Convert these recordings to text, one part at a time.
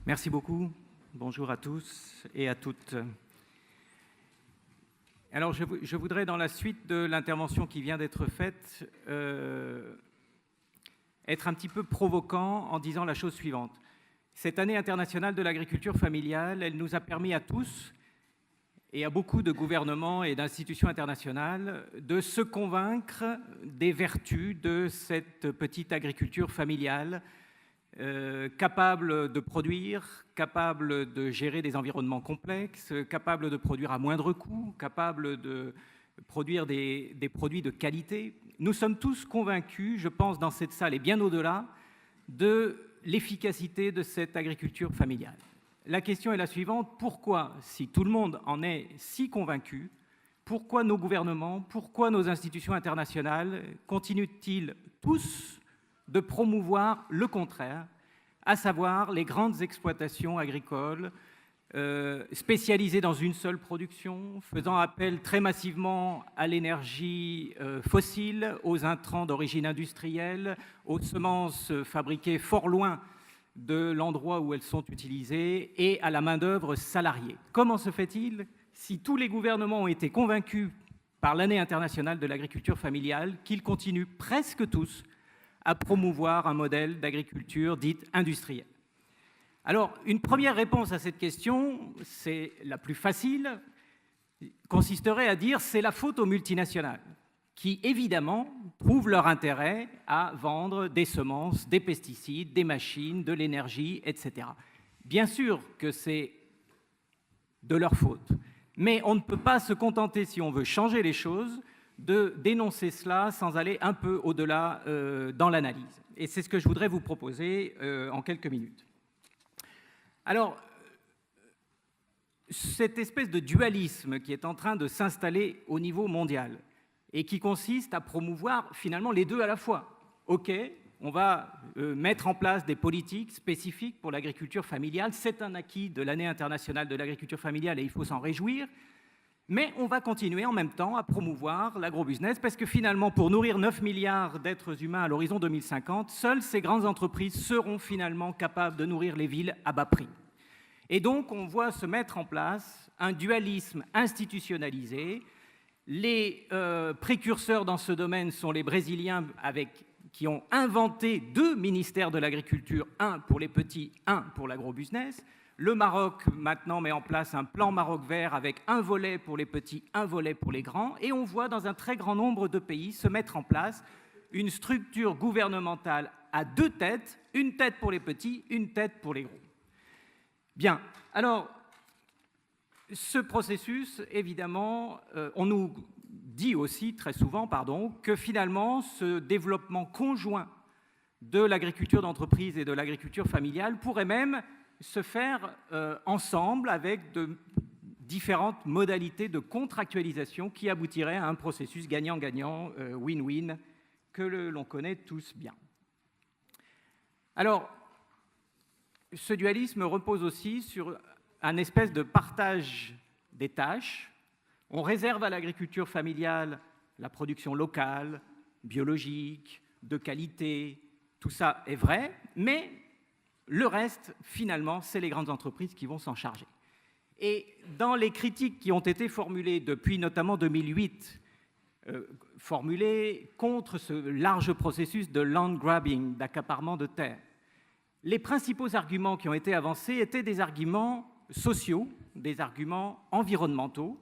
Merci beaucoup. Bonjour à tous et à toutes. Alors, je voudrais, dans la suite de l'intervention qui vient d'être faite, être un petit peu provocant en disant la chose suivante. Cette année internationale de l'agriculture familiale, elle nous a permis à tous et à beaucoup de gouvernements et d'institutions internationales de se convaincre des vertus de cette petite agriculture familiale capable de produire, capable de gérer des environnements complexes, capable de produire à moindre coût, capable de produire des produits de qualité. Nous sommes tous convaincus, je pense, dans cette salle et bien au-delà, de l'efficacité de cette agriculture familiale. La question est la suivante: pourquoi, si tout le monde en est si convaincu, pourquoi nos gouvernements, pourquoi nos institutions internationales continuent-ils tous de promouvoir le contraire, à savoir les grandes exploitations agricoles spécialisées dans une seule production, faisant appel très massivement à l'énergie fossile, aux intrants d'origine industrielle, aux semences fabriquées fort loin de l'endroit où elles sont utilisées et à la main-d'œuvre salariée? Comment se fait-il, si tous les gouvernements ont été convaincus par l'année internationale de l'agriculture familiale, qu'ils continuent presque tous à promouvoir un modèle d'agriculture dite industrielle? Alors, une première réponse à cette question, c'est la plus facile, consisterait à dire c'est la faute aux multinationales, qui évidemment trouvent leur intérêt à vendre des semences, des pesticides, des machines, de l'énergie, etc. Bien sûr que c'est de leur faute, mais on ne peut pas se contenter, si on veut changer les choses, de dénoncer cela sans aller un peu au-delà dans l'analyse. Et c'est ce que je voudrais vous proposer en quelques minutes. Alors, cette espèce de dualisme qui est en train de s'installer au niveau mondial et qui consiste à promouvoir finalement les deux à la fois. OK, on va mettre en place des politiques spécifiques pour l'agriculture familiale, c'est un acquis de l'année internationale de l'agriculture familiale et il faut s'en réjouir. Mais on va continuer en même temps à promouvoir l'agrobusiness parce que finalement, pour nourrir 9 milliards d'êtres humains à l'horizon 2050, seules ces grandes entreprises seront finalement capables de nourrir les villes à bas prix. Et donc, on voit se mettre en place un dualisme institutionnalisé. Les précurseurs dans ce domaine sont les Brésiliens qui ont inventé 2 ministères de l'agriculture, un pour les petits, un pour l'agrobusiness. Le Maroc, maintenant, met en place un plan Maroc vert avec un volet pour les petits, un volet pour les grands. Et on voit dans un très grand nombre de pays se mettre en place une structure gouvernementale à 2 têtes, une tête pour les petits, une tête pour les gros. Bien, alors, ce processus, évidemment, on nous dit aussi très souvent, que finalement, ce développement conjoint de l'agriculture d'entreprise et de l'agriculture familiale pourrait même se faire ensemble avec de différentes modalités de contractualisation qui aboutiraient à un processus gagnant-gagnant, win-win, que l'on connaît tous bien. Alors, ce dualisme repose aussi sur un espèce de partage des tâches. On réserve à l'agriculture familiale la production locale, biologique, de qualité, tout ça est vrai, mais le reste, finalement, c'est les grandes entreprises qui vont s'en charger. Et dans les critiques qui ont été formulées depuis notamment 2008, formulées contre ce large processus de land grabbing, d'accaparement de terres, les principaux arguments qui ont été avancés étaient des arguments sociaux, des arguments environnementaux,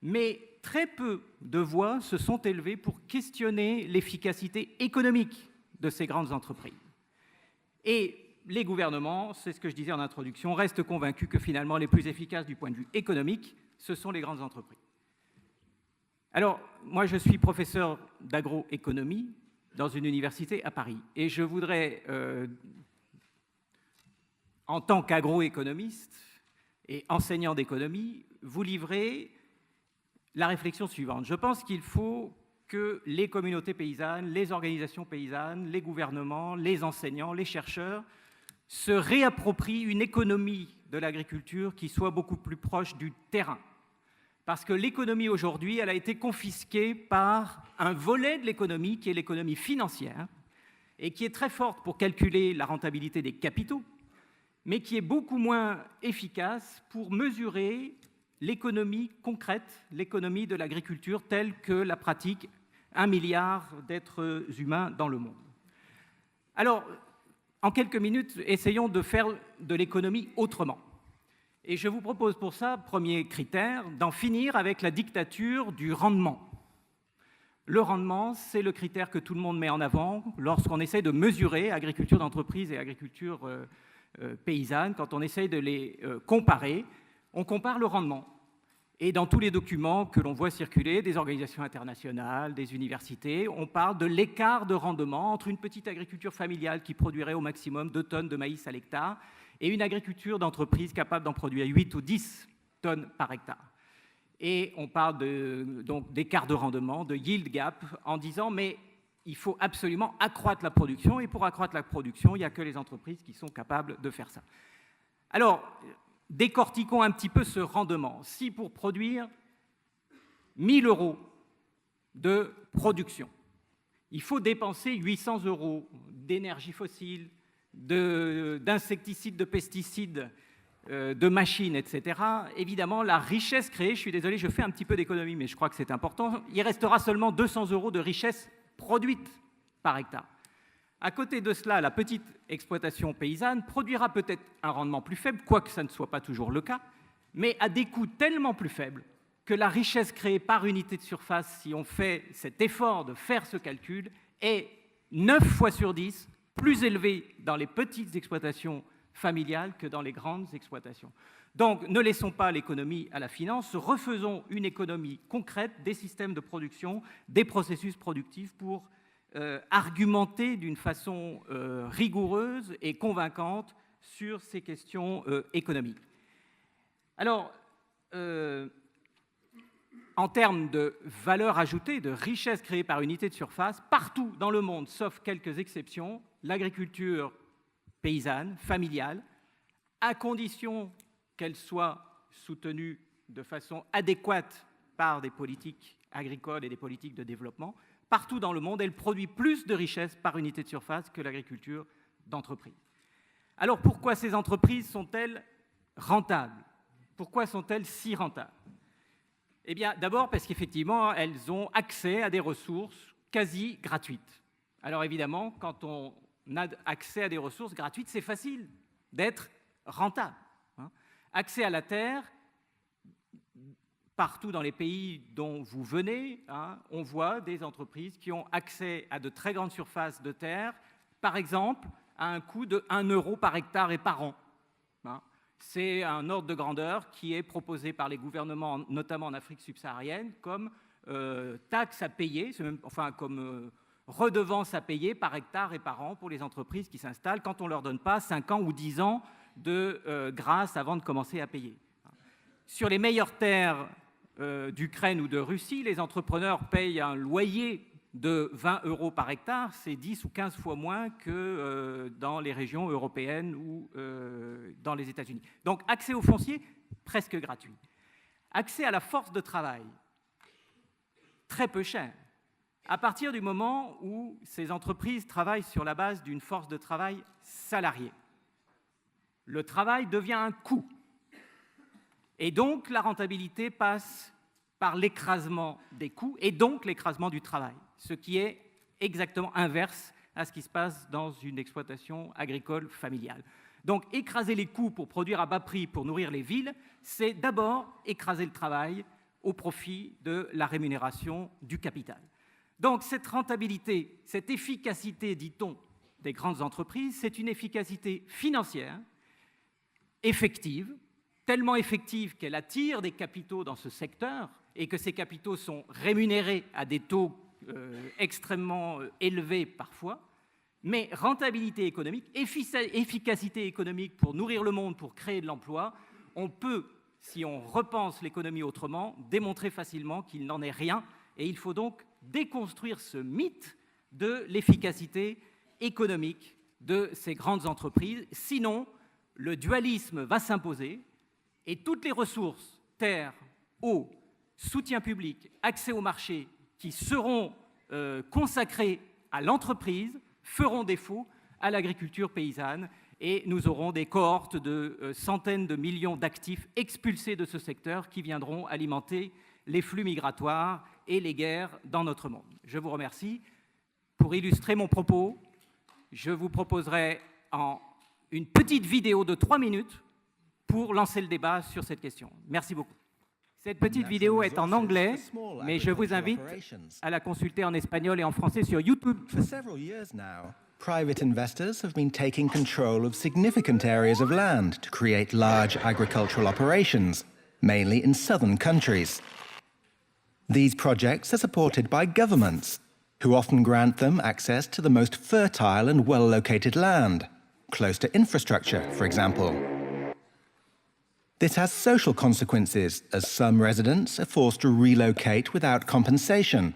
mais très peu de voix se sont élevées pour questionner l'efficacité économique de ces grandes entreprises. Et les gouvernements, c'est ce que je disais en introduction, restent convaincus que finalement les plus efficaces du point de vue économique, ce sont les grandes entreprises. Alors, moi je suis professeur d'agroéconomie dans une université à Paris et je voudrais, en tant qu'agroéconomiste et enseignant d'économie, vous livrer la réflexion suivante. Je pense qu'il faut que les communautés paysannes, les organisations paysannes, les gouvernements, les enseignants, les chercheurs se réapproprient une économie de l'agriculture qui soit beaucoup plus proche du terrain. Parce que l'économie aujourd'hui, elle a été confisquée par un volet de l'économie qui est l'économie financière et qui est très forte pour calculer la rentabilité des capitaux, mais qui est beaucoup moins efficace pour mesurer l'économie concrète, l'économie de l'agriculture telle que la pratique 1 milliard d'êtres humains dans le monde. Alors, en quelques minutes, essayons de faire de l'économie autrement. Et je vous propose pour ça, premier critère, d'en finir avec la dictature du rendement. Le rendement, c'est le critère que tout le monde met en avant lorsqu'on essaie de mesurer agriculture d'entreprise et agriculture paysanne. Quand on essaie de les comparer, on compare le rendement. Et dans tous les documents que l'on voit circuler, des organisations internationales, des universités, on parle de l'écart de rendement entre une petite agriculture familiale qui produirait au maximum 2 tonnes de maïs à l'hectare et une agriculture d'entreprise capable d'en produire 8 ou 10 tonnes par hectare. Et on parle donc d'écart de rendement, de yield gap, en disant mais il faut absolument accroître la production, et pour accroître la production, il n'y a que les entreprises qui sont capables de faire ça. Alors, décortiquons un petit peu ce rendement. Si pour produire 1 000 € de production, il faut dépenser 800 € d'énergie fossile, d'insecticides, de pesticides, de machines, etc., évidemment, la richesse créée, je suis désolé, je fais un petit peu d'économie, mais je crois que c'est important, il restera seulement 200 € de richesse produite par hectare. À côté de cela, la petite exploitation paysanne produira peut-être un rendement plus faible, quoique ça ne soit pas toujours le cas, mais à des coûts tellement plus faibles que la richesse créée par unité de surface, si on fait cet effort de faire ce calcul, est 9 fois sur 10 plus élevée dans les petites exploitations familiales que dans les grandes exploitations. Donc, ne laissons pas l'économie à la finance, refaisons une économie concrète des systèmes de production, des processus productifs pour argumenter d'une façon rigoureuse et convaincante sur ces questions économiques. Alors, en termes de valeur ajoutée, de richesse créée par unité de surface, partout dans le monde, sauf quelques exceptions, l'agriculture paysanne, familiale, à condition qu'elle soit soutenue de façon adéquate par des politiques agricoles et des politiques de développement, partout dans le monde, elle produit plus de richesses par unité de surface que l'agriculture d'entreprise. Alors pourquoi ces entreprises sont-elles rentables? Pourquoi sont-elles si rentables? Eh bien, d'abord parce qu'effectivement, elles ont accès à des ressources quasi gratuites. Alors évidemment, quand on a accès à des ressources gratuites, c'est facile d'être rentable. Accès à la terre, partout dans les pays dont vous venez, on voit des entreprises qui ont accès à de très grandes surfaces de terre, par exemple, à un coût de 1 € par hectare et par an. C'est un ordre de grandeur qui est proposé par les gouvernements, notamment en Afrique subsaharienne, comme taxe à payer, comme redevance à payer par hectare et par an pour les entreprises qui s'installent quand on ne leur donne pas 5 ans ou 10 ans de grâce avant de commencer à payer. Sur les meilleures terres d'Ukraine ou de Russie, les entrepreneurs payent un loyer de 20 € par hectare, c'est 10 ou 15 fois moins que dans les régions européennes ou dans les États-Unis. Donc accès au foncier, presque gratuit. Accès à la force de travail, très peu cher. À partir du moment où ces entreprises travaillent sur la base d'une force de travail salariée, le travail devient un coût. Et donc, la rentabilité passe par l'écrasement des coûts et donc l'écrasement du travail, ce qui est exactement inverse à ce qui se passe dans une exploitation agricole familiale. Donc, écraser les coûts pour produire à bas prix, pour nourrir les villes, c'est d'abord écraser le travail au profit de la rémunération du capital. Donc, cette rentabilité, cette efficacité, dit-on, des grandes entreprises, c'est une efficacité financière, effective, tellement effective qu'elle attire des capitaux dans ce secteur et que ces capitaux sont rémunérés à des taux extrêmement élevés parfois, mais rentabilité économique, efficacité économique pour nourrir le monde, pour créer de l'emploi, on peut, si on repense l'économie autrement, démontrer facilement qu'il n'en est rien et il faut donc déconstruire ce mythe de l'efficacité économique de ces grandes entreprises, sinon le dualisme va s'imposer et toutes les ressources, terre, eau, soutien public, accès au marché, qui seront consacrées à l'entreprise, feront défaut à l'agriculture paysanne et nous aurons des cohortes de centaines de millions d'actifs expulsés de ce secteur qui viendront alimenter les flux migratoires et les guerres dans notre monde. Je vous remercie. Pour illustrer mon propos, je vous proposerai une petite vidéo de 3 minutes pour lancer le débat sur cette question. Merci beaucoup. Cette petite vidéo est en anglais, mais je vous invite à la consulter en espagnol et en français sur YouTube. For several years now, private investors have been taking control of significant areas of land to create large agricultural operations, mainly in southern countries. These projects are supported by governments, who often grant them access to the most fertile and well-located land, close to infrastructure, for example. This has social consequences, as some residents are forced to relocate without compensation,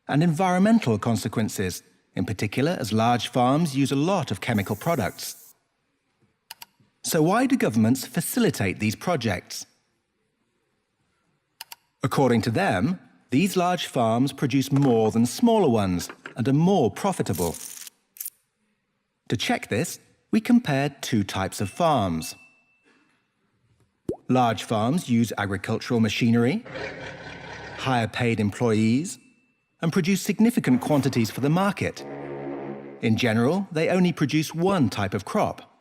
and environmental consequences, in particular as large farms use a lot of chemical products. So why do governments facilitate these projects? According to them, these large farms produce more than smaller ones and are more profitable. To check this, we compared 2 types of farms. Large farms use agricultural machinery, hire paid employees, and produce significant quantities for the market. In general, they only produce one type of crop.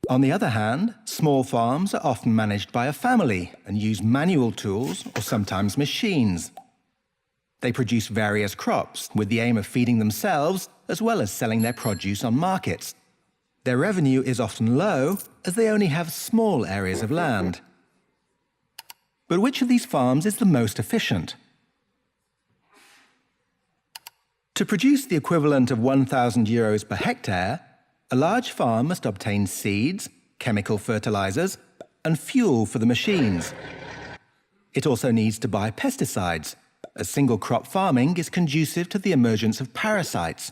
On the other hand, small farms are often managed by a family and use manual tools or sometimes machines. They produce various crops with the aim of feeding themselves as well as selling their produce on markets. Their revenue is often low as they only have small areas of land. But which of these farms is the most efficient? To produce the equivalent of 1,000 euros per hectare, a large farm must obtain seeds, chemical fertilizers, and fuel for the machines. It also needs to buy pesticides, as single-crop farming is conducive to the emergence of parasites.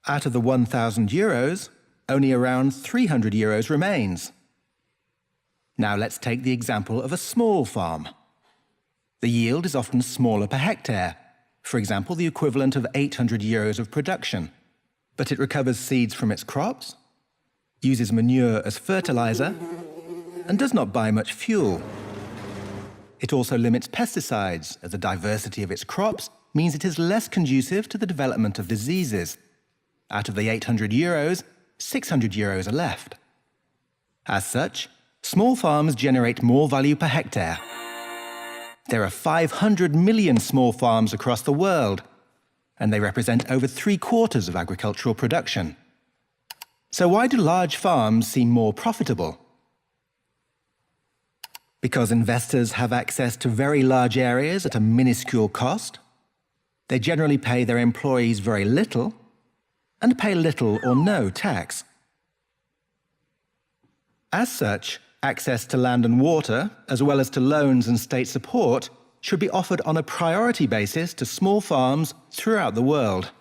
Out of the 1,000 euros, only around 300 euros remains. Now let's take the example of a small farm. The yield is often smaller per hectare, for example, the equivalent of 800 euros of production. But it recovers seeds from its crops, uses manure as fertilizer, and does not buy much fuel. It also limits pesticides, as the diversity of its crops means it is less conducive to the development of diseases. Out of the 800 euros, 600 euros are left. As such, small farms generate more value per hectare. There are 500 million small farms across the world, and they represent over 3/4 of agricultural production. So why do large farms seem more profitable? Because investors have access to very large areas at a minuscule cost, they generally pay their employees very little, and pay little or no tax. As such, access to land and water, as well as to loans and state support, should be offered on a priority basis to small farms throughout the world.